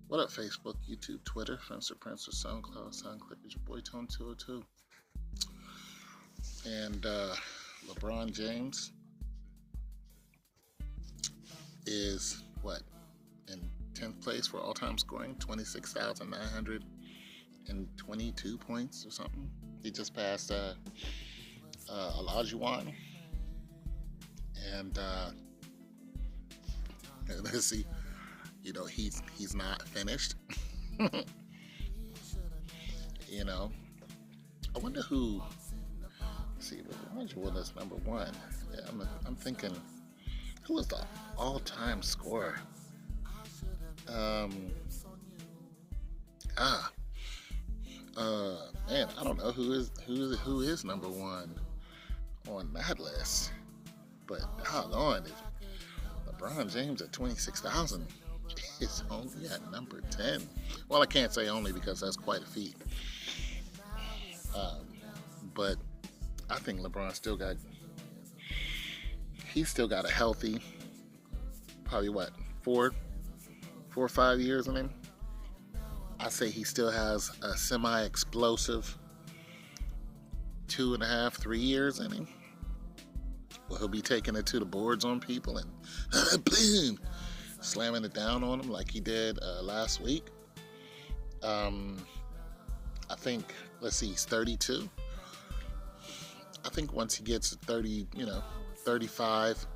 What up, Facebook, YouTube, Twitter, Friendster, Prancer, SoundCloud, SoundClick, it's your boy Tone 202. And LeBron James is what? In 10th place for all time scoring, 26,922 points or something. He just passed Olajuwon. And let's see, he's not finished. you know, I wonder who. Let's see, Olajuwon is number one. Yeah, I'm thinking, who was the all-time scorer? Um, ah, Man, I don't know who is number one on that list. But doggone it, LeBron James at 26,000 is only at number 10. Well, I can't say only because that's quite a feat. Um, but I think he's still got a healthy, probably what, four or 5 years in him. I say he still has a semi-explosive 2.5, 3 years in him. Well, he'll be taking it to the boards on people and boom, slamming it down on them like he did last week. I think, let's see, he's 32. I think once he gets to 30, 35,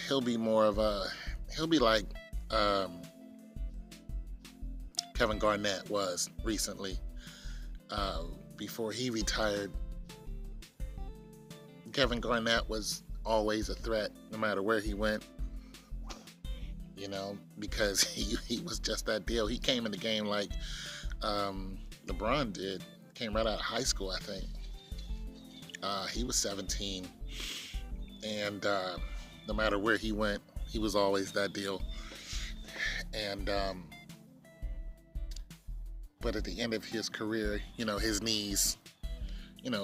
he'll be like Kevin Garnett was recently before he retired. Kevin Garnett was always a threat no matter where he went, because he was just that deal. He came in the game like LeBron did. Came right out of high school, I think. He was 17, and no matter where he went, he was always that deal. And but at the end of his career, his knees,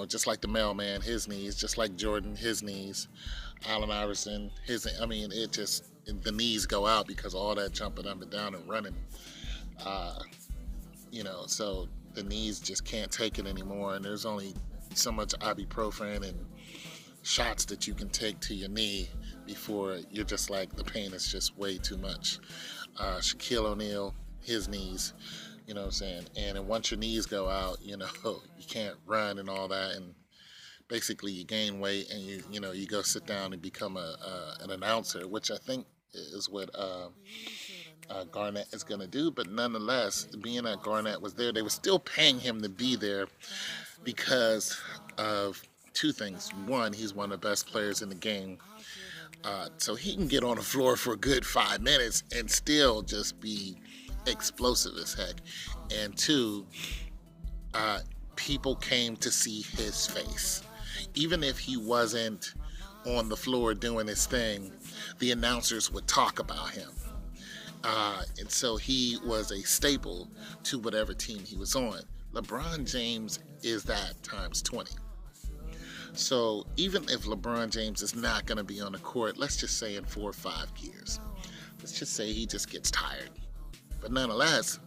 just like the mailman, his knees, just like Jordan, his knees, Allen Iverson, the knees go out because of all that jumping up and down and running. So the knees just can't take it anymore, and there's only so much ibuprofen and shots that you can take to your knee before you're just like, the pain is just way too much. Shaquille O'Neal, his knees, you know what I'm saying? And then once your knees go out, you can't run and all that, and basically you gain weight and you go sit down and become an announcer, which I think is what Garnett is going to do. But nonetheless, being that Garnett was there, they were still paying him to be there because of two things. One, he's one of the best players in the game. So he can get on the floor for a good 5 minutes and still just be explosive as heck. And two, people came to see his face. Even if he wasn't on the floor doing his thing, the announcers would talk about him. And so he was a staple to whatever team he was on. LeBron James is that times 20. So even if LeBron James is not going to be on the court, let's just say in 4 or 5 years, let's just say he just gets tired. But nonetheless,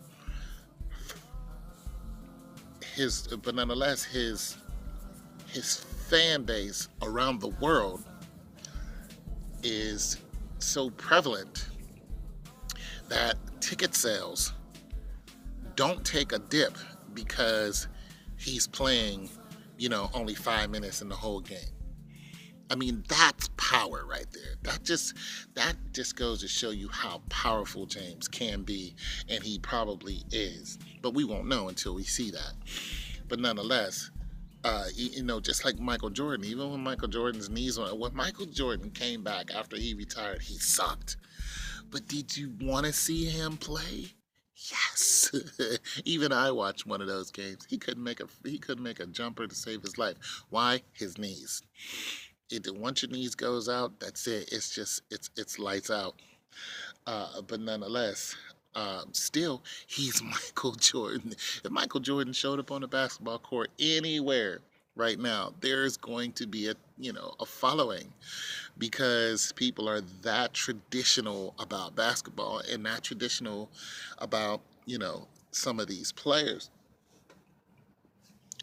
his fan base around the world is so prevalent that ticket sales don't take a dip because he's playing, only 5 minutes in the whole game. I mean, that's power right there. That just goes to show you how powerful James can be, and he probably is. But we won't know until we see that. But nonetheless, just like Michael Jordan, even when Michael Jordan's knees went, when Michael Jordan came back after he retired, he sucked. But did you want to see him play? Yes. Even I watched one of those games. He couldn't make a jumper to save his life. Why? His knees. Once your knees goes out, that's it. It's lights out. But nonetheless, still, he's Michael Jordan. If Michael Jordan showed up on the basketball court anywhere, right now, there's going to be a following because people are that traditional about basketball and that traditional about, some of these players.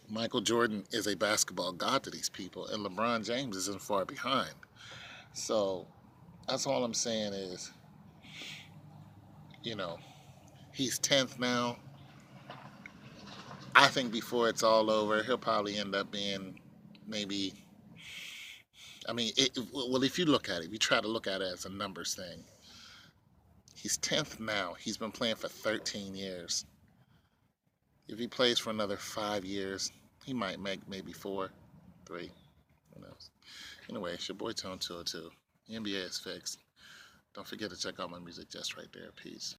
Michael Jordan is a basketball god to these people, and LeBron James isn't far behind. So that's all I'm saying is, you know, he's 10th now. I think before it's all over, he'll probably end up being maybe. I mean, well, if you look at it, if you try to look at it as a numbers thing, he's 10th now. He's been playing for 13 years. If he plays for another 5 years, he might make maybe four, three. Who knows? Anyway, it's your boy Tone 202. The NBA is fixed. Don't forget to check out my music just right there. Peace.